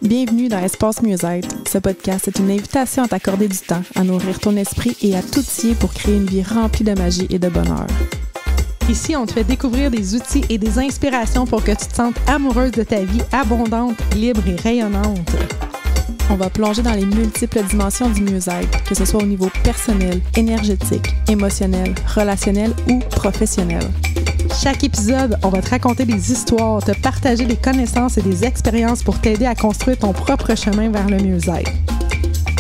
Bienvenue dans Espace Mieux-être. Ce podcast est une invitation à t'accorder du temps, à nourrir ton esprit et à t'outiller pour créer une vie remplie de magie et de bonheur. Ici, on te fait découvrir des outils et des inspirations pour que tu te sentes amoureuse de ta vie abondante, libre et rayonnante. On va plonger dans les multiples dimensions du mieux-être, que ce soit au niveau personnel, énergétique, émotionnel, relationnel ou professionnel. Chaque épisode, on va te raconter des histoires, te partager des connaissances et des expériences pour t'aider à construire ton propre chemin vers le mieux-être.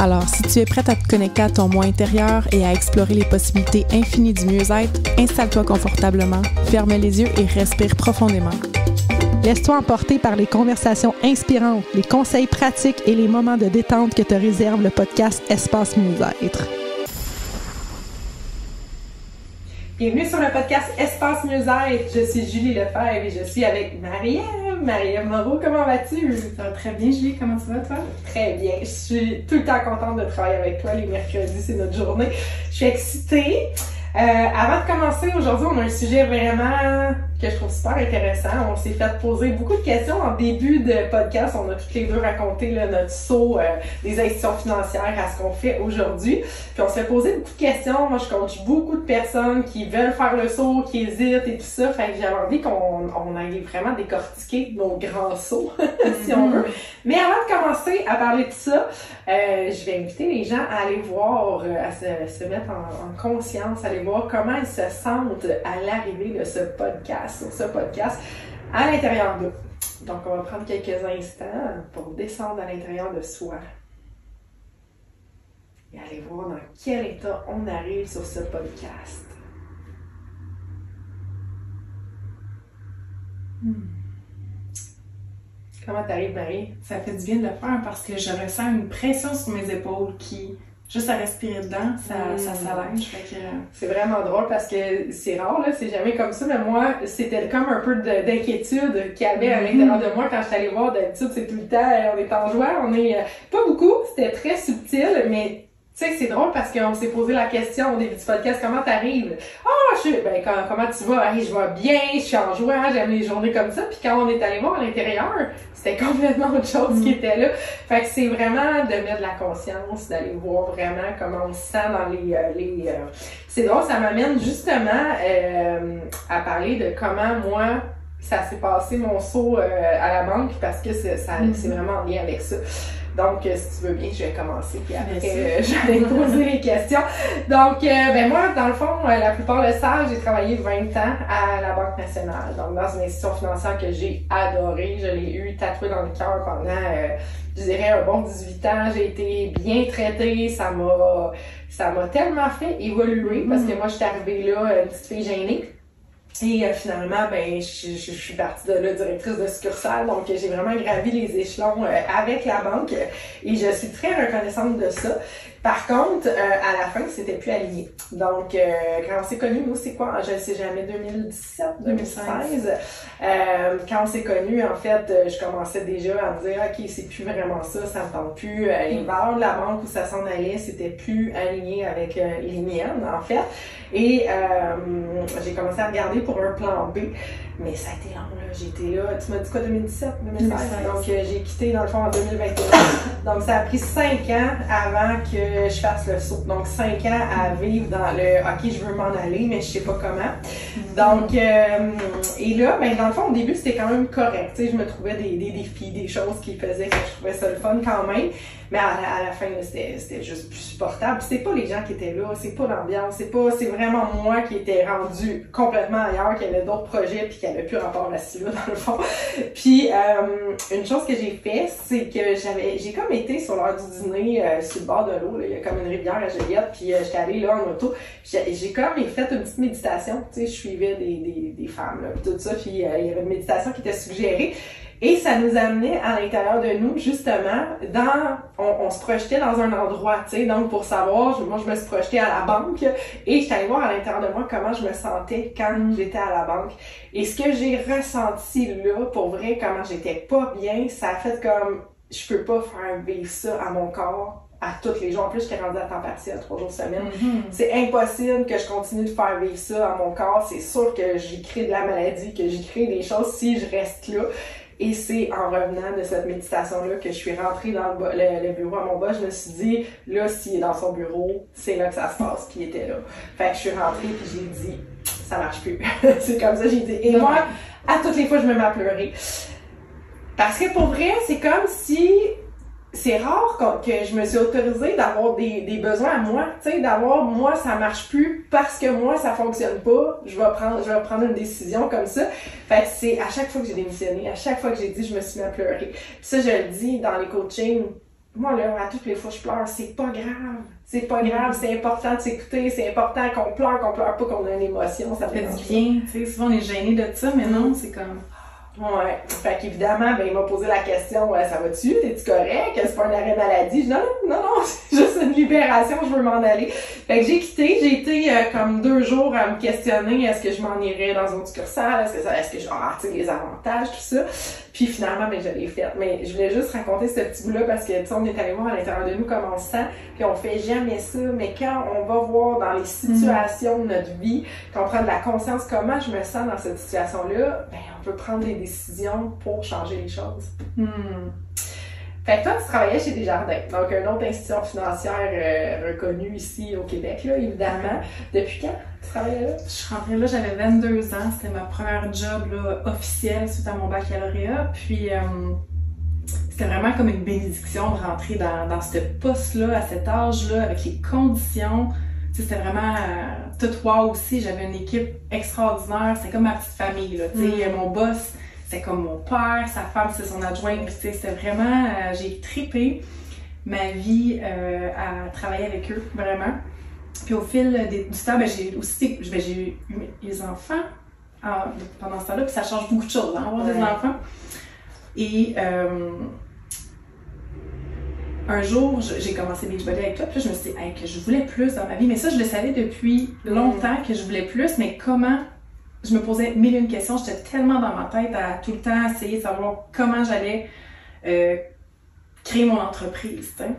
Alors, si tu es prête à te connecter à ton moi intérieur et à explorer les possibilités infinies du mieux-être, installe-toi confortablement, ferme les yeux et respire profondément. Laisse-toi emporter par les conversations inspirantes, les conseils pratiques et les moments de détente que te réserve le podcast Espace Mieux-être. Bienvenue sur le podcast Espace Mieux-être. Je suis Julie Lefebvre et je suis avec Marie-Ève Moreau. Comment vas-tu? Ça va très bien, Julie. Comment tu vas, toi? Très bien. Je suis tout le temps contente de travailler avec toi. Les mercredis, c'est notre journée. Je suis excitée. Avant de commencer, aujourd'hui, on a un sujet vraiment que je trouve super intéressant. On s'est fait poser beaucoup de questions en début de podcast. On a toutes les deux raconté là, notre saut des institutions financières à ce qu'on fait aujourd'hui. Puis on se fait poser beaucoup de questions. Moi, je coach beaucoup de personnes qui veulent faire le saut, qui hésitent et tout ça. Fait que j'avais envie qu'on aille vraiment décortiquer nos grands sauts, si on veut. Mais avant de commencer à parler de ça, je vais inviter les gens à aller voir, à se mettre en conscience, à aller voir comment ils se sentent à l'arrivée de ce podcast, sur ce podcast, à l'intérieur d'eux. Donc, on va prendre quelques instants pour descendre à l'intérieur de soi et aller voir dans quel état on arrive sur ce podcast. Comment t'arrives, Marie? Ça fait du bien de le faire parce que je ressens une pression sur mes épaules qui, juste à respirer dedans, ça s'allège. C'est vraiment drôle parce que c'est rare, là, c'est jamais comme ça, mais moi, c'était comme un peu d'inquiétude qu'il y avait à l'intérieur de moi quand je suis allée voir. D'habitude, c'est tout le temps, on est en joie, on est pas beaucoup, c'était très subtil, mais tu sais, c'est drôle parce qu'on s'est posé la question au début du podcast, comment t'arrives? Comment tu vas? Hey, je vais bien, je suis en joie, j'aime les journées comme ça. Puis quand on est allé voir à l'intérieur, c'était complètement autre chose qui était là. Fait que c'est vraiment de mettre de la conscience, d'aller voir vraiment comment on se sent dans les C'est drôle, ça m'amène justement à parler de comment moi, ça s'est passé mon saut à la banque parce que c'est vraiment en lien avec ça. Donc, si tu veux bien, je vais commencer, puis après, j'allais poser les questions. Donc, moi, dans le fond, la plupart le savent, j'ai travaillé 20 ans à la Banque nationale. Donc, dans une institution financière que j'ai adorée. Je l'ai eu tatoué dans le cœur pendant, je dirais, un bon 18 ans. J'ai été bien traitée. Ça m'a tellement fait évoluer parce que moi, je suis arrivée là, une petite fille gênée. Et finalement, je suis partie de là, directrice de succursale, donc j'ai vraiment gravi les échelons avec la banque et je suis très reconnaissante de ça. Par contre, à la fin, c'était plus aligné. Donc, quand on s'est connus, nous, c'est quoi? Je ne sais jamais, 2017, 2016. Quand on s'est connus, en fait, je commençais déjà à me dire, OK, c'est plus vraiment ça, ça me tente plus. Les valeurs de la banque où ça s'en allait, c'était plus aligné avec les miennes, en fait. Et j'ai commencé à regarder pour un plan B. Mais ça a été long, là. J'étais là, tu m'as dit quoi, 2017, 2016? Donc, j'ai quitté, dans le fond, en 2021. Donc, ça a pris 5 ans avant que je fasse le saut. Donc, 5 ans à vivre dans le « OK, je veux m'en aller, mais je sais pas comment ». Donc, et là, dans le fond, au début, c'était quand même correct. Tu sais, je me trouvais des défis, des choses qui faisaient que je trouvais ça le fun quand même. Mais à la fin, c'était juste plus supportable. Puis c'est pas les gens qui étaient là, c'est pas l'ambiance, c'est vraiment moi qui étais rendue complètement ailleurs, qui avait d'autres projets, puis qui avait plus rapport à là dans le fond. Puis une chose que j'ai fait, c'est que j'ai comme été sur l'heure du dîner sur le bord de l'eau, là, il y a comme une rivière à Joliette, puis j'étais allée là en auto. J'ai comme fait une petite méditation, tu sais, je suivais des femmes là, tout ça, puis il y avait une méditation qui était suggérée. Et ça nous amenait à l'intérieur de nous, justement, on se projetait dans un endroit, tu sais, donc pour savoir, moi je me suis projetée à la banque et j'étais allée voir à l'intérieur de moi comment je me sentais quand j'étais à la banque. Et ce que j'ai ressenti là, pour vrai, comment j'étais pas bien, ça a fait comme, je peux pas faire vivre ça à mon corps à tous les jours. En plus, j'étais rendue à temps partiel, 3 jours semaine. C'est impossible que je continue de faire vivre ça à mon corps. C'est sûr que j'y crée de la maladie, que j'y crée des choses si je reste là. Et c'est en revenant de cette méditation-là que je suis rentrée dans le bureau à mon boss. Je me suis dit, là, s'il est dans son bureau, c'est là que ça se passe. Puis il était là. Fait que je suis rentrée puis j'ai dit, ça marche plus. C'est comme ça, j'ai dit. Et moi, à toutes les fois, je me mets à pleurer. Parce que pour vrai, c'est comme si... C'est rare que je me suis autorisée d'avoir des besoins à moi, tu sais, d'avoir moi ça marche plus parce que moi ça fonctionne pas, je vais prendre une décision comme ça. Fait que c'est à chaque fois que j'ai démissionné, à chaque fois que j'ai dit, je me suis mis à pleurer. Puis ça je le dis dans les coachings, moi là à toutes les fois je pleure, c'est pas grave. C'est pas grave, c'est important de s'écouter, c'est important qu'on pleure pas, qu'on a une émotion, ça fait du bien, tu sais, souvent on est gêné de ça, mais non, c'est comme ouais. Fait qu'évidemment, ben, il m'a posé la question, ça va-tu? T'es-tu correct? C'est pas un arrêt maladie? Je dis, non, c'est juste une libération, je veux m'en aller. Fait que j'ai quitté, j'ai été comme 2 jours à me questionner, est-ce que je m'en irais dans une succursale? Est-ce que je tu sais, les avantages, tout ça. Puis finalement, ben, je l'ai fait. Mais je voulais juste raconter ce petit bout-là parce que, tu sais, on est allé voir à l'intérieur de nous comment on se sent, puis on fait jamais ça. Mais quand on va voir dans les situations de notre vie, qu'on prend de la conscience comment je me sens dans cette situation-là, ben, on peut prendre des décisions pour changer les choses. Fait que toi, tu travaillais chez Desjardins, donc une autre institution financière reconnue ici au Québec, là, évidemment. Depuis quand tu travaillais là? Je suis rentrée là, j'avais 22 ans, c'était ma première job là, officielle suite à mon baccalauréat, puis c'était vraiment comme une bénédiction de rentrer dans ce poste-là, à cet âge-là, avec les conditions. Tu sais, c'était vraiment tout wow aussi, j'avais une équipe extraordinaire, c'était comme ma petite famille, là, tu sais, mon boss, c'est comme mon père, sa femme, c'est son adjointe, puis tu sais, c'était vraiment, j'ai trippé ma vie à travailler avec eux, vraiment. Puis au fil du temps, ben, j'ai eu les enfants pendant ce temps-là, puis ça change beaucoup de choses, hein, avoir des enfants. Et un jour, j'ai commencé Beachbody avec toi, puis là, je me suis dit hey, que je voulais plus dans ma vie. Mais ça, je le savais depuis longtemps que je voulais plus, mais comment? Je me posais mille et une questions. J'étais tellement dans ma tête à tout le temps essayer de savoir comment j'allais créer mon entreprise, t'sais.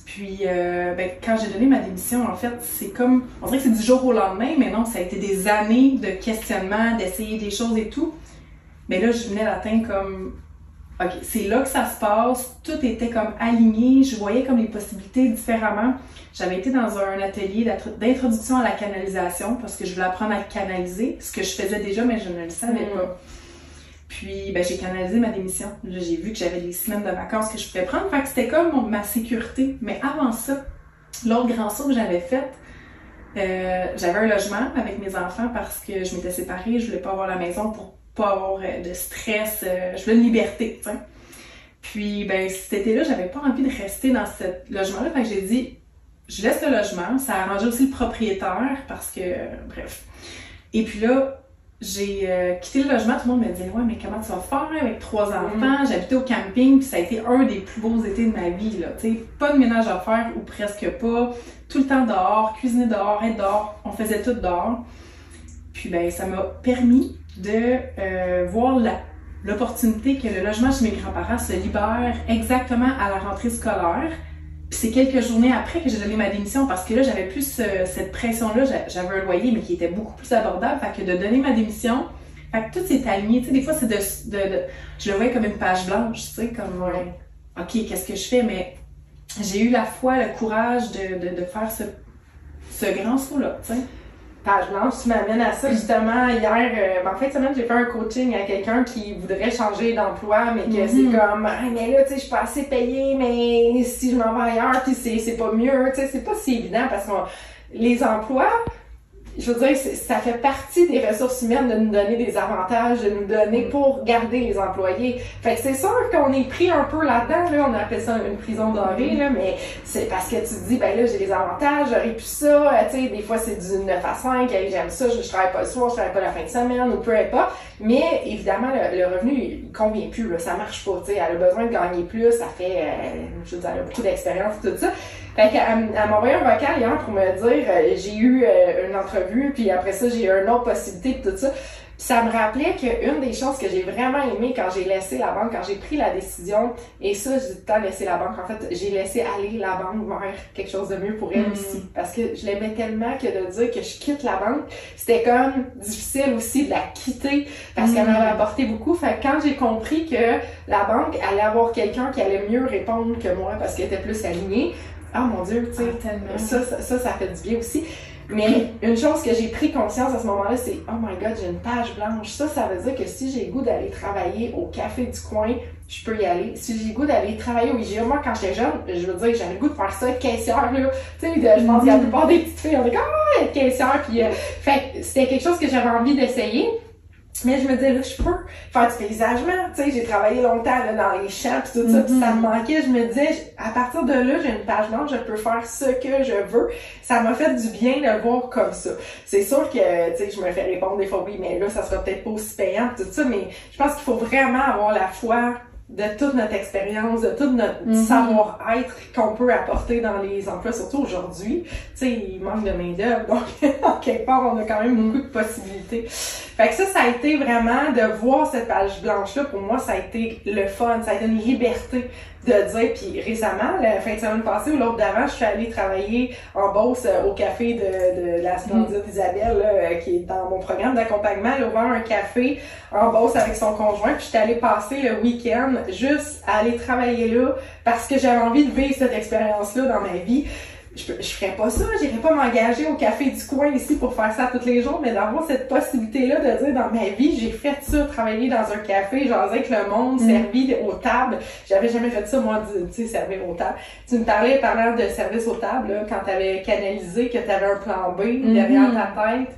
Puis, ben, quand j'ai donné ma démission, en fait, c'est comme... On dirait que c'est du jour au lendemain, mais non, ça a été des années de questionnement, d'essayer des choses et tout. Mais là, je venais d'atteindre comme... OK, c'est là que ça se passe, tout était comme aligné, je voyais comme les possibilités différemment. J'avais été dans un atelier d'introduction à la canalisation parce que je voulais apprendre à canaliser, ce que je faisais déjà, mais je ne le savais pas. Puis, ben, j'ai canalisé ma démission. Là, j'ai vu que j'avais des semaines de vacances que je pouvais prendre, fait que c'était comme ma sécurité. Mais avant ça, l'autre grand saut que j'avais fait, j'avais un logement avec mes enfants parce que je m'étais séparée, je voulais pas avoir la maison pour pas avoir de stress, je voulais une liberté, tu sais. Puis, ben, cet été-là, j'avais pas envie de rester dans ce logement-là, fait que j'ai dit, je laisse le logement, ça a arrangé aussi le propriétaire, parce que, bref. Et puis là, j'ai quitté le logement, tout le monde me disait, ouais, mais comment tu vas faire avec 3 enfants? J'habitais au camping, puis ça a été un des plus beaux étés de ma vie, là, tu sais, pas de ménage à faire, ou presque pas, tout le temps dehors, cuisiner dehors, être dehors, on faisait tout dehors. Puis, ben, ça m'a permis de voir l'opportunité que le logement chez mes grands-parents se libère exactement à la rentrée scolaire. Puis c'est quelques journées après que j'ai donné ma démission parce que là, j'avais plus cette pression-là. J'avais un loyer, mais qui était beaucoup plus abordable. Fait que de donner ma démission, fait que tout s'est aligné. Tu sais, des fois, c'est je le voyais comme une page blanche, tu sais, comme, OK, qu'est-ce que je fais? Mais j'ai eu la foi, le courage de faire ce grand saut-là, tu sais. Page blanche, tu m'amènes à ça justement hier. En fin de semaine, j'ai fait un coaching à quelqu'un qui voudrait changer d'emploi, mais que c'est comme, ah, mais là, tu sais, je suis pas assez payée, mais si je m'en vais ailleurs, tu sais, c'est pas mieux, tu sais, c'est pas si évident parce que les emplois, je veux dire, ça fait partie des ressources humaines de nous donner des avantages, de nous donner pour garder les employés. Fait que c'est sûr qu'on est pris un peu là-dedans, là, on appelle ça une prison dorée, là, mais c'est parce que tu te dis, ben là, j'ai les avantages, j'aurais pu ça, tu sais, des fois c'est du 9 à 5, j'aime ça, je travaille pas le soir, je travaille pas la fin de semaine, ou peu importe, mais évidemment, le revenu, il convient plus, là, ça marche pas, tu sais, elle a besoin de gagner plus, ça fait, je veux dire, elle a beaucoup d'expérience, tout ça. Fait qu'elle m'a envoyé un vocal hier pour me dire j'ai eu une entrevue, puis après ça, j'ai eu une autre possibilité, puis tout ça. Ça me rappelait qu'une des choses que j'ai vraiment aimé quand j'ai laissé la banque, quand j'ai pris la décision, et ça, j'ai tout le temps laissé la banque, en fait, j'ai laissé aller la banque vers quelque chose de mieux pour elle aussi. Parce que je l'aimais tellement que de dire que je quitte la banque, c'était comme difficile aussi de la quitter parce qu'elle m'avait apporté beaucoup. Fait que quand j'ai compris que la banque allait avoir quelqu'un qui allait mieux répondre que moi parce qu'elle était plus alignée, ah mon Dieu, tu sais, ça fait du bien aussi. Mais une chose que j'ai pris conscience à ce moment-là, c'est « Oh my God, j'ai une page blanche ». Ça veut dire que si j'ai le goût d'aller travailler au café du coin, je peux y aller. Si j'ai le goût d'aller travailler au IGA, moi, quand j'étais jeune, je veux dire, j'avais le goût de faire ça, caissière, là. Tu sais, je pense que la plupart des petites filles, on est comme « Ah, caissière », puis fait que c'était quelque chose que j'avais envie d'essayer. Mais je me disais, là, je peux faire du paysagement, tu sais, j'ai travaillé longtemps là, dans les champs pis tout ça, pis ça me manquait. Je me disais, à partir de là, j'ai une page blanche, je peux faire ce que je veux. Ça m'a fait du bien de le voir comme ça. C'est sûr que, tu sais, je me fais répondre des fois, oui, mais là, ça sera peut-être pas aussi payant, tout ça, mais je pense qu'il faut vraiment avoir la foi de toute notre expérience, de tout notre savoir-être qu'on peut apporter dans les emplois, surtout aujourd'hui. Tu sais, il manque de main-d'œuvre, donc, en quelque part, on a quand même beaucoup de possibilités. Fait que ça a été vraiment de voir cette page blanche-là. Pour moi, ça a été le fun, ça a été une liberté de dire. Puis récemment, la fin de semaine passée ou l'autre d'avant, je suis allée travailler en Beauce au café de la splendide Isabelle, là, qui est dans mon programme d'accompagnement. Elle a ouvert un café en Beauce avec son conjoint. Puis j'étais allée passer le week-end juste à aller travailler là parce que j'avais envie de vivre cette expérience-là dans ma vie. Je ferais pas ça, j'irais pas m'engager au café du coin ici pour faire ça tous les jours, mais d'avoir cette possibilité-là de dire dans ma vie, j'ai fait ça, travailler dans un café, jaser avec le monde, servi aux tables. J'avais jamais fait ça, moi, tu sais, servir aux tables. Tu me parlais, parlant de service aux tables, là, quand t'avais canalisé, que t'avais un plan B derrière ta tête.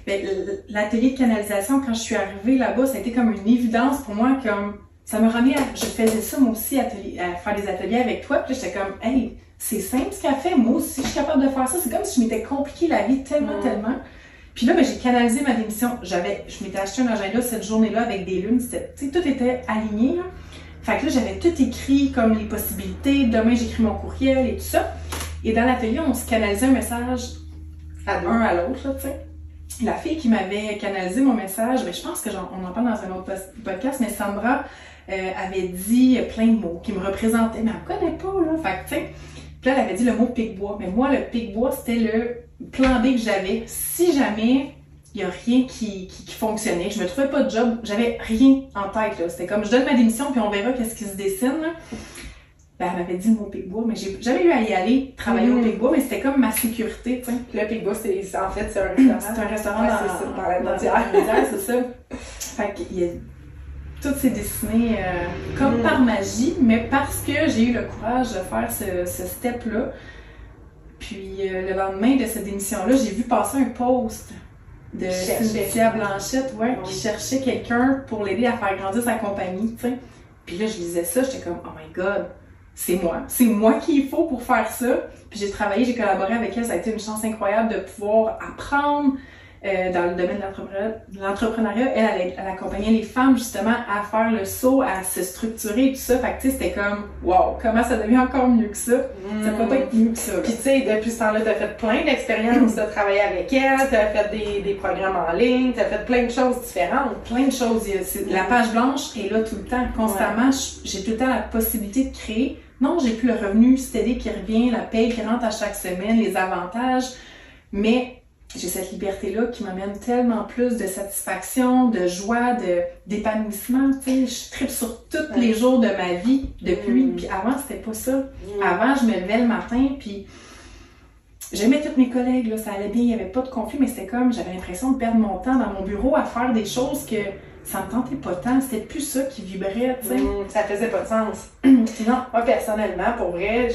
Ben, l'atelier de canalisation, quand je suis arrivée là-bas, ça a été comme une évidence pour moi, comme, ça me remet je faisais ça, moi aussi, à faire des ateliers avec toi, puis j'étais comme, hey, c'est simple ce qu'elle fait, moi aussi je suis capable de faire ça. C'est comme si je m'étais compliqué la vie tellement. Puis là, ben, j'ai canalisé ma démission. Je m'étais acheté un agenda cette journée-là avec des lunes. Tout était aligné, là. Fait que là, j'avais tout écrit comme les possibilités. Demain, j'écris mon courriel et tout ça. Et dans l'atelier, on se canalisait un message un à l'autre, tu sais. La fille qui m'avait canalisé mon message, ben, je pense que on en parle dans un autre podcast, mais Sandra avait dit plein de mots qui me représentaient, mais elle me connaît pas, là. Fait que, tu sais, puis là, elle avait dit le mot pic-bois. Mais moi, le pic-bois, c'était le plan B que j'avais. Si jamais il y a rien qui fonctionnait, je me trouvais pas de job, j'avais rien en tête, là. C'était comme, je donne ma démission, puis on verra qu'est-ce qui se dessine, là. Ben, elle m'avait dit le mot pic-bois, mais j'ai jamais eu à y aller travailler au pic-bois, mais c'était comme ma sécurité, tu sais. Le pic-bois, en fait, c'est un restaurant. C'est un restaurant dans la Naudière. C'est ça. Fait qu'il y a tout s'est dessiné comme par magie, mais parce que j'ai eu le courage de faire ce step-là. Puis le lendemain de cette démission-là, j'ai vu passer un post de Cynthia Blanchette, qui cherchait quelqu'un pour l'aider à faire grandir sa compagnie, tu sais. Puis là, je lisais ça, j'étais comme, oh my God, c'est moi qu'il faut pour faire ça. Puis j'ai travaillé, j'ai collaboré avec elle, ça a été une chance incroyable de pouvoir apprendre dans le domaine de l'entrepreneuriat. Elle accompagnait les femmes justement à faire le saut, à se structurer et tout ça. Fait que tu sais, c'était comme, wow, comment ça devient encore mieux que ça? Ça peut pas être mieux que ça. Puis tu sais, depuis ce temps-là, t'as fait plein d'expériences, t'as travaillé avec elle, t'as fait des programmes en ligne, t'as fait plein de choses différentes. Plein de choses. La page blanche est là tout le temps, constamment. J'ai tout le temps la possibilité de créer. Non, j'ai plus le revenu steady qui revient, la paye qui rentre à chaque semaine, les avantages, mais j'ai cette liberté-là qui m'amène tellement plus de satisfaction, de joie, d'épanouissement. Tu sais, je tripe sur tous les jours de ma vie depuis. Puis avant, c'était pas ça. Avant, je me levais le matin, puis j'aimais tous mes collègues, là, ça allait bien, il n'y avait pas de conflit, mais c'était comme, j'avais l'impression de perdre mon temps dans mon bureau à faire des choses que ça me tentait pas tant. C'était plus ça qui vibrait, tu sais. Ça faisait pas de sens. Non, moi, personnellement, pour vrai,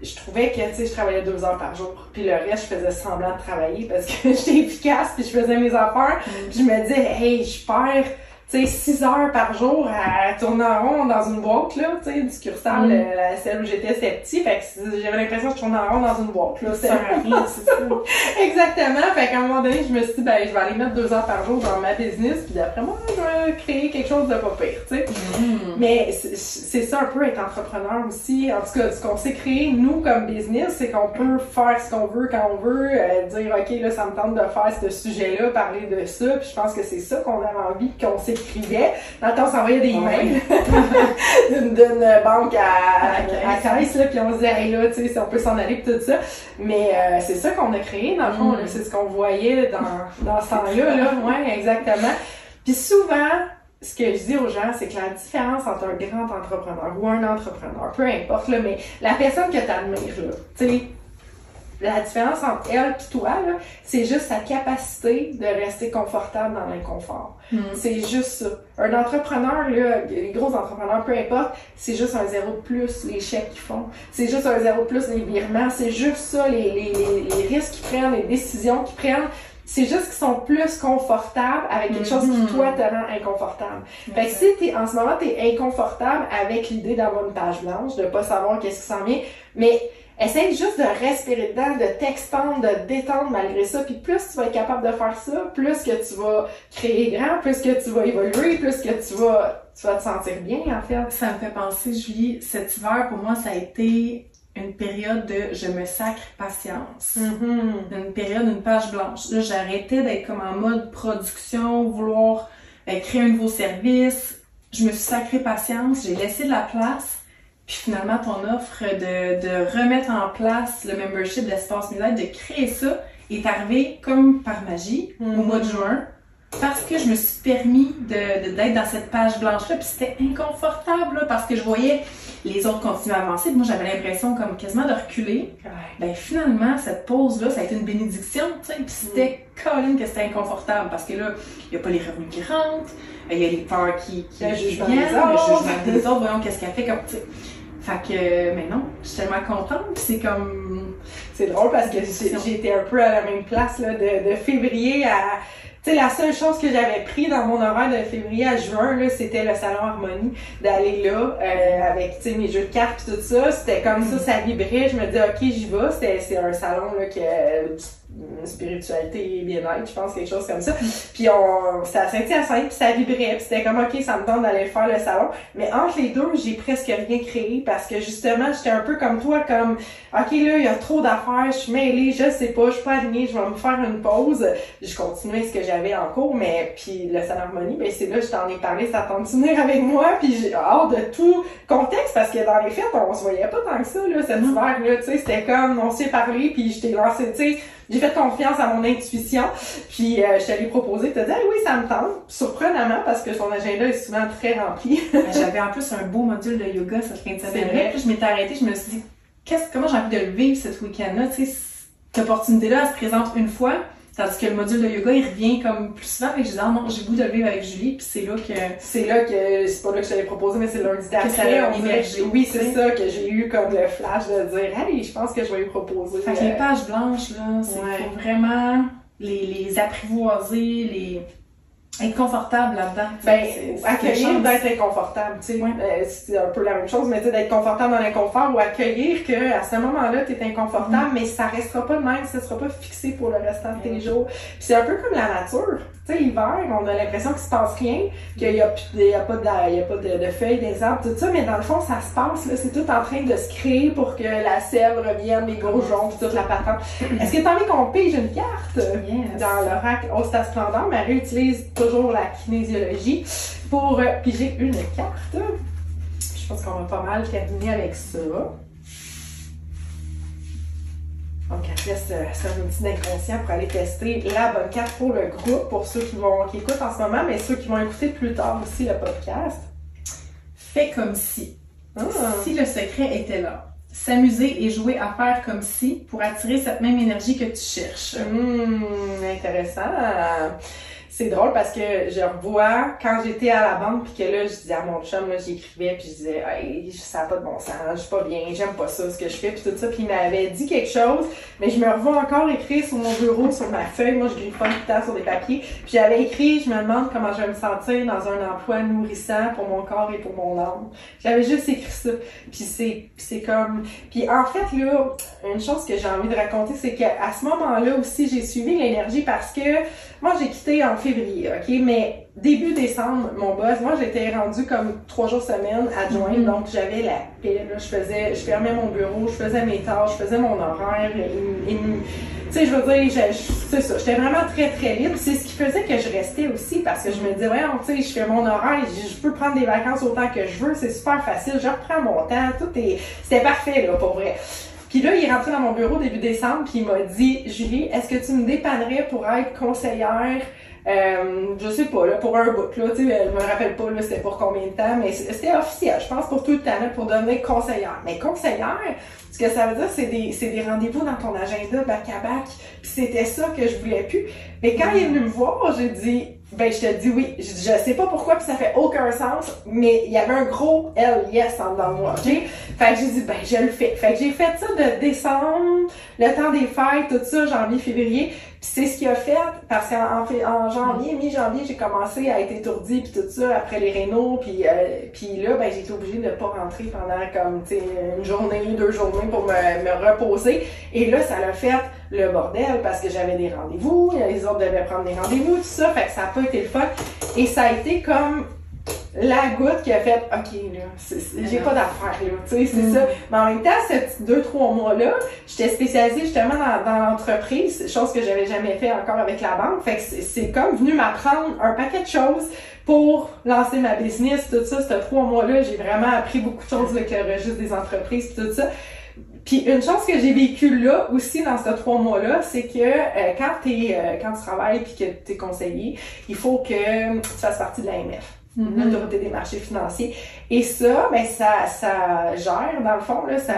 je trouvais que, tu sais, je travaillais 2 heures par jour. Puis le reste, je faisais semblant de travailler parce que j'étais efficace puis je faisais mes affaires. Puis je me disais, hey, je perds, tu sais, 6 heures par jour à tourner en rond dans une boîte, là, tu sais, du succursale, celle où j'étais, c'était petit. Fait que j'avais l'impression que je tournais en rond dans une boîte, là. Ça rien, c'est ça. Exactement. Fait qu'à un moment donné, je me suis dit, ben, je vais aller mettre 2 heures par jour dans ma business. Puis d'après moi, je vais créer quelque chose de pas pire, tu sais. Mais c'est c'est ça un peu être entrepreneur aussi. En tout cas, ce qu'on s'est créé, nous, comme business, c'est qu'on peut faire ce qu'on veut quand on veut, dire, OK, là, ça me tente de faire ce sujet-là, parler de ça, puis je pense que c'est ça qu'on avait envie, qu'on s'écrivait. Dans le temps, on s'envoyait des emails d'une banque à caisse, là, puis on se disait, hey, là, tu sais, si on peut s'en aller, pis tout ça. Mais c'est ça qu'on a créé, dans le fond, là, c'est ce qu'on voyait dans ce temps-là, là. Ouais, exactement. Puis souvent, ce que je dis aux gens, c'est que la différence entre un grand entrepreneur ou un entrepreneur, peu importe, là, mais la personne que tu admires, là, tu sais, la différence entre elle et toi, là, c'est juste sa capacité de rester confortable dans l'inconfort. C'est juste ça. Un entrepreneur, là, les gros entrepreneurs, peu importe, c'est juste un 0 de plus, les chèques qu'ils font. C'est juste un 0 de plus, les virements. C'est juste ça, les risques qu'ils prennent, les décisions qu'ils prennent. C'est juste qu'ils sont plus confortables avec quelque chose qui, toi, te rend inconfortable. Fait que si en ce moment, t'es inconfortable avec l'idée d'avoir une page blanche, de pas savoir qu'est-ce qui s'en vient, mais essaye juste de respirer dedans, de t'expandre, de te détendre malgré ça. Puis plus tu vas être capable de faire ça, plus que tu vas créer grand, plus que tu vas évoluer, plus que tu vas te sentir bien, en fait. Ça me fait penser, Julie, cet hiver, pour moi, ça a été une période de je me sacre patience. Une période, une page blanche. Là, j'arrêtais d'être comme en mode production, vouloir créer un nouveau service. Je me suis sacré patience, j'ai laissé de la place. Puis finalement, ton offre de remettre en place le membership d'Espace Misaide, de créer ça, est arrivée comme par magie au mois de juin. Parce que je me suis permis d'être dans cette page blanche-là, puis c'était inconfortable, là, parce que je voyais les autres continuer à avancer, puis moi j'avais l'impression comme quasiment de reculer. Ben finalement, cette pause-là, ça a été une bénédiction, tu sais, puis c'était colline que c'était inconfortable, parce que là, il n'y a pas les revenus qui rentrent, il y a les peurs qui viennent, le jugement des autres, voyons qu'est-ce qu'elle fait, comme, tu sais. Fait que, mais non, je suis tellement contente, pis c'est comme... C'est drôle parce que j'ai été un peu à la même place, là, de février à... Tu sais, la seule chose que j'avais pris dans mon horaire de février à juin, là, c'était le salon Harmonie, d'aller là, avec, tu sais, mes jeux de cartes pis tout ça. C'était comme ça vibrait. Je me dis, OK, j'y vais. C'est un salon, là, qui spiritualité et bien-être, je pense, quelque chose comme ça. Puis c'était à Saint-Hyacinthe, puis ça vibrait, puis c'était comme, OK, ça me tente d'aller faire le salon. Mais entre les deux, j'ai presque rien créé parce que justement, j'étais un peu comme toi, comme, OK, là, il y a trop d'affaires, je suis mêlée, je sais pas, je suis pas alignée, je vais me faire une pause. Je continuais ce que j'avais en cours, mais puis le salon Harmonie, ben c'est là, je t'en ai parlé, ça tente de venir avec moi, puis j'ai hors de tout contexte, parce que dans les fêtes, on se voyait pas tant que ça, là, cet hiver-là, tu sais, c'était comme, on s'est parlé, puis je t'ai lancé, tu sais, j'ai fait confiance à mon intuition, puis je t'allais proposer, tu as dit « oui, ça me tente », surprenamment, parce que son agenda est souvent très rempli. J'avais en plus un beau module de yoga cette fin de semaine, puis je m'étais arrêtée, je me suis dit « comment j'ai envie de le vivre cet week-end-là », tu sais, cette opportunité-là, elle se présente une fois, tandis que le module de yoga, il revient comme plus souvent, et je dis « ah non, j'ai le goût de le vivre avec Julie », puis c'est pas là que je t'avais proposé, mais c'est lundi d'après, on émergé. Oui, c'est ça, que j'ai eu comme le flash de dire « hey, je pense que je vais lui proposer ». Fait que les pages blanches, là, c'est faut vraiment les apprivoiser, être confortable là-dedans. Ben, accueillir d'être inconfortable, tu sais. C'est un peu la même chose, mais tu sais, d'être confortable dans l'inconfort ou accueillir que à ce moment-là, t'es inconfortable, mais ça restera pas de même, ça sera pas fixé pour le restant de tes jours. Puis c'est un peu comme la nature. Tu sais, l'hiver, on a l'impression qu'il se passe rien, qu'il y a pas de feuilles, des arbres, tout ça, mais dans le fond, ça se passe, là. C'est tout en train de se créer pour que la sève revienne, les bourgeons, puis toute la patente. Est-ce que t'as envie qu'on pige une carte? Dans l'oracle Osta Splendor, Marie utilise toujours la kinésiologie pour piger une carte. Je pense qu'on va pas mal terminer avec ça. Donc, après, c'est un outil d'inconscient pour aller tester la bonne carte pour le groupe, pour ceux qui écoutent en ce moment, mais ceux qui vont écouter plus tard aussi le podcast. Fais comme si. Si le secret était là. S'amuser et jouer à faire comme si pour attirer cette même énergie que tu cherches. Intéressant. C'est drôle parce que je revois quand j'étais à la banque puis que là, je disais à mon chum, là, j'écrivais puis je disais, hey, ça n'a pas de bon sens, je suis pas bien, j'aime pas ça, ce que je fais puis tout ça. Puis il m'avait dit quelque chose, mais je me revois encore écrire sur mon bureau, sur ma feuille. Moi, je griffe pas tout le temps sur des papiers. Puis j'avais écrit, je me demande comment je vais me sentir dans un emploi nourrissant pour mon corps et pour mon âme. J'avais juste écrit ça. Puis c'est comme... Puis en fait, là, une chose que j'ai envie de raconter, c'est qu'à ce moment-là aussi, j'ai suivi l'énergie parce que moi, j'ai quitté en février, OK? Mais début décembre, mon boss, moi, j'étais rendue comme 3 jours semaine adjointe, donc j'avais la paix, là, je fermais mon bureau, je faisais mes tâches, je faisais mon horaire, tu sais, je veux dire, c'est ça, j'étais vraiment très, très libre. C'est ce qui faisait que je restais aussi, parce que je me disais, ouais, tu sais, je fais mon horaire, je peux prendre des vacances autant que je veux, c'est super facile, je reprends mon temps, c'était parfait, là, pour vrai. Puis là, il est rentré dans mon bureau début décembre, puis il m'a dit, Julie, est-ce que tu me dépannerais pour être conseillère, je sais pas, là, pour un bout, là, tu sais, je me rappelle pas, là, c'était pour combien de temps, mais c'était officiel, je pense, pour tout le temps, là, pour devenir conseillère. Mais conseillère, ce que ça veut dire, c'est des rendez-vous dans ton agenda back-à-back, puis c'était ça que je voulais plus. Mais quand il est venu me voir, j'ai dit, ben, je te dis oui. Je sais pas pourquoi, puis ça fait aucun sens, mais il y avait un gros hell yes en dedans de moi, OK? Fait que j'ai dit, ben, je le fais. Fait que j'ai fait ça de décembre, le temps des fêtes, tout ça, janvier, février. Puis c'est ce qu'il a fait, parce qu'en janvier, mi-janvier, j'ai commencé à être étourdie puis tout ça, après les rénaux, puis là, ben, j'ai été obligée de pas rentrer pendant comme, tu sais, une journée, 2 journées pour me reposer. Et là, ça l'a fait le bordel, parce que j'avais des rendez-vous, les autres devaient prendre des rendez-vous, tout ça, fait que ça a pas été le fun. Et ça a été comme la goutte qui a fait, OK, là, j'ai pas d'affaires, là, tu sais, c'est ça. Mais en même temps, ces petits 2-3 mois-là, j'étais spécialisée justement dans l'entreprise, chose que j'avais jamais fait encore avec la banque. Fait que c'est comme venu m'apprendre un paquet de choses pour lancer ma business, tout ça. Ces 3 mois-là, j'ai vraiment appris beaucoup de choses avec le registre des entreprises, tout ça. Puis une chose que j'ai vécue là aussi dans ces 3 mois-là, c'est que quand tu travailles puis que tu es conseiller, il faut que tu fasses partie de l'AMF. L'Autorité des marchés financiers. Et ça, ben, ça gère, dans le fond, là, ça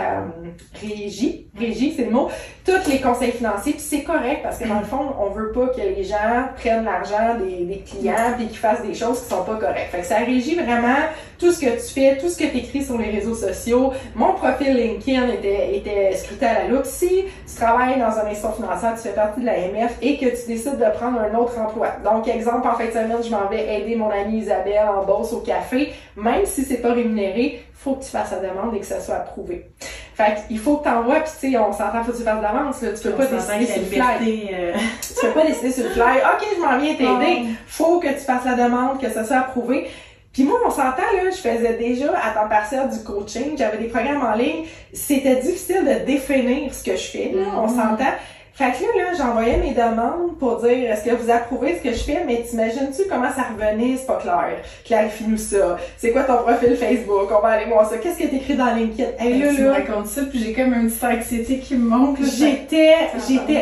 régit, c'est le mot, tous les conseils financiers, puis c'est correct, parce que dans le fond, on veut pas que les gens prennent l'argent des clients puis qu'ils fassent des choses qui sont pas correctes. Fait que ça régit vraiment tout ce que tu fais, tout ce que tu écris sur les réseaux sociaux. Mon profil LinkedIn était scruté à la loupe. Si tu travailles dans un institut financier, tu fais partie de l'AMF et que tu décides de prendre un autre emploi. Donc, exemple, en fin de semaine, je m'en vais aider mon amie Isabelle en Beauce au café, même si c'est pas rémunéré, faut que tu fasses la demande et que ça soit approuvé. Fait qu'il faut que t'envoies, pis tu sais, on s'entend, faut que tu fasses l'avance, là. Tu peux pas décider sur le fly. Tu peux pas décider sur le fly. OK, je m'en viens t'aider. Faut que tu fasses la demande, que ça soit approuvé. Puis moi, on s'entend, là, je faisais déjà à temps partiel du coaching, j'avais des programmes en ligne. C'était difficile de définir ce que je fais, là. On s'entend. Fait que là, j'envoyais mes demandes pour dire, est-ce que vous approuvez ce que je fais? Mais t'imagines-tu comment ça revenait? C'est pas clair. Clarifie-nous ça. C'est quoi ton profil Facebook? On va aller voir ça. Qu'est-ce que t'écris dans LinkedIn? Hey, tu me racontes ça, puis j'ai comme une petite anxiété qui me monte. J'étais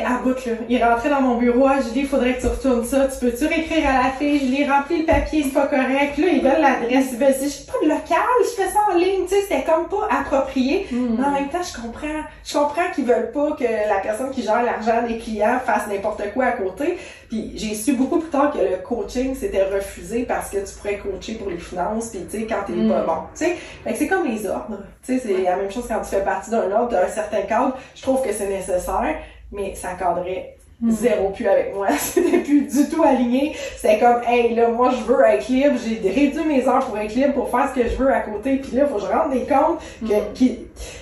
à bout, là. Il rentrait dans mon bureau, je dis, il faudrait que tu retournes ça. Tu peux-tu réécrire à la fille? Je lui ai rempli le papier, c'est pas correct. Là, ils veulent l'adresse. Ils veulent dire, j'ai pas de local, je fais ça en ligne. Tu sais, c'était comme pas approprié. Mais en même temps, je comprends qu'ils veulent pas que la personne qui gère l'argent des clients fassent n'importe quoi à côté. Puis j'ai su beaucoup plus tard que le coaching s'était refusé parce que tu pourrais coacher pour les finances, puis tu sais, quand t'es pas bon. Tu sais, fait que c'est comme les ordres. Tu sais, c'est la même chose quand tu fais partie d'un ordre, d'un certain cadre. Je trouve que c'est nécessaire, mais ça cadrait zéro plus avec moi. C'était plus du tout aligné. C'était comme, hey, là, moi, je veux être libre. J'ai réduit mes heures pour être libre, pour faire ce que je veux à côté. Puis là, faut que je rende des comptes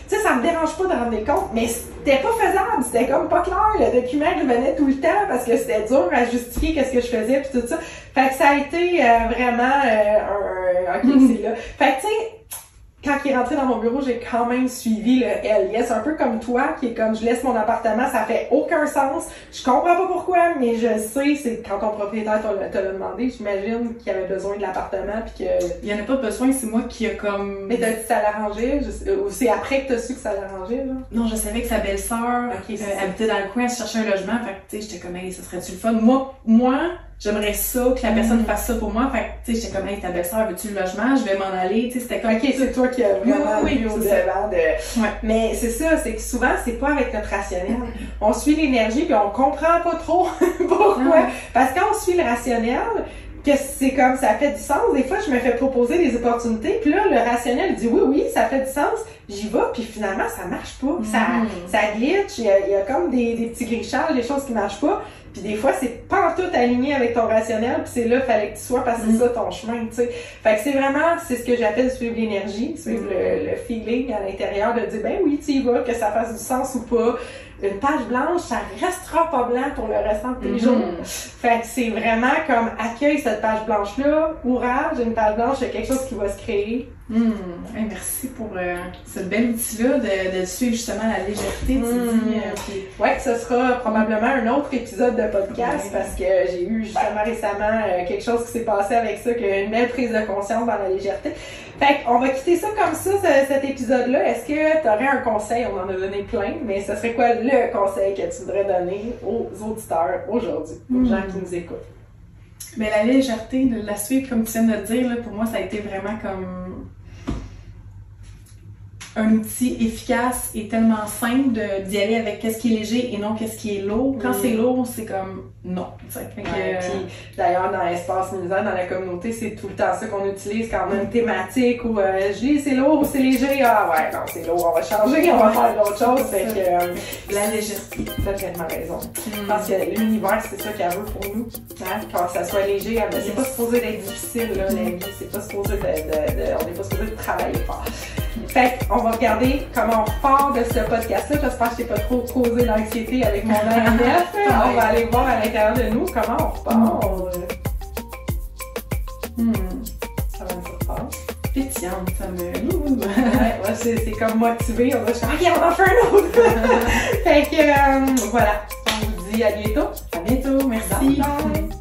tu sais, ça me dérange pas de rendre des comptes, mais c'était pas faisable. C'était comme pas clair. Le document revenait tout le temps parce que c'était dur à justifier qu'est-ce que je faisais puis tout ça. Fait que ça a été vraiment OK, c'est là. Fait que, tu sais, quand il est rentré dans mon bureau, j'ai quand même suivi le LIS, un peu comme toi, qui est comme je laisse mon appartement, ça fait aucun sens. Je comprends pas pourquoi, mais je sais, c'est quand ton propriétaire te l'a demandé, j'imagine qu'il avait besoin de l'appartement puis que... Il y en a pas besoin, c'est moi qui a comme... Mais t'as dit que ça l'arrangeait, ou c'est après que t'as su que ça l'arrangeait, là? Non, je savais que sa belle-sœur habitait dans le coin, elle se cherchait un logement, fait que tu sais, j'étais comme, hey, ça serait-tu le fun? Moi, j'aimerais ça, que la personne fasse ça pour moi. Fait que, tu sais, j'étais comme, hey, ta belle-sœur, veux-tu le logement? Je vais m'en aller. Tu sais, c'était comme... OK, c'est toi qui as vraiment vu au devant de... Ouais. Mais c'est ça, c'est que souvent, c'est pas avec notre rationnel. On suit l'énergie puis on comprend pas trop pourquoi. Parce que quand on suit le rationnel, que c'est comme, ça fait du sens. Des fois, je me fais proposer des opportunités puis là, le rationnel dit oui, ça fait du sens. J'y vais puis finalement, ça marche pas. Ça glitch. Il y a comme des petits grichages, des choses qui marchent pas. Puis des fois, c'est pas en tout aligné avec ton rationnel, puis c'est là fallait que tu sois parce que c'est ça ton chemin, tu sais. Fait que c'est ce que j'appelle suivre l'énergie, suivre le feeling à l'intérieur de dire ben oui, tu y vas, que ça fasse du sens ou pas. une page blanche, ça restera pas blanc pour le restant de tes jours. Fait que c'est vraiment comme accueille cette page blanche-là, ourage, une page blanche, il y a quelque chose qui va se créer. Hey, merci pour ce bel outil-là de suivre justement la légèreté, tu dis. Ouais, ce sera probablement un autre épisode de podcast parce que j'ai eu justement récemment quelque chose qui s'est passé avec ça, une belle prise de conscience dans la légèreté. Fait qu'on va quitter ça comme ça, cet épisode-là. Est-ce que tu aurais un conseil? On en a donné plein, mais ce serait quoi le conseil que tu voudrais donner aux auditeurs aujourd'hui, aux gens qui nous écoutent? Mais la légèreté, de la suivre, comme tu viens de le dire, là, pour moi, ça a été vraiment comme un outil efficace et tellement simple d'y aller avec qu'est-ce qui est léger et non qu'est-ce qui est lourd. Quand c'est lourd, c'est comme non. Puis d'ailleurs, dans l'espace Misère, dans la communauté, c'est tout le temps ça qu'on utilise quand on a une thématique où je dis c'est lourd ou c'est léger. Ah ouais, non, c'est lourd, on va changer, on va faire d'autres choses. Fait que la légèreté, t'as tellement raison. Parce que l'univers, c'est ça qu'elle veut pour nous. Hein? Quand ça soit léger, c'est pas supposé d'être difficile, là, la vie. C'est pas supposé on n'est pas supposé de travailler fort. Fait qu'on va regarder comment on repart de ce podcast-là. J'espère que je t'ai pas trop causé l'anxiété avec mon AMF. On va aller voir à l'intérieur de nous comment on repart. Ça va me faire pétillante, ça me... ouais, c'est comme motivé. On va dire, OK, on en fait un autre. Fait que, voilà. On vous dit à bientôt. À bientôt. Merci. Bye.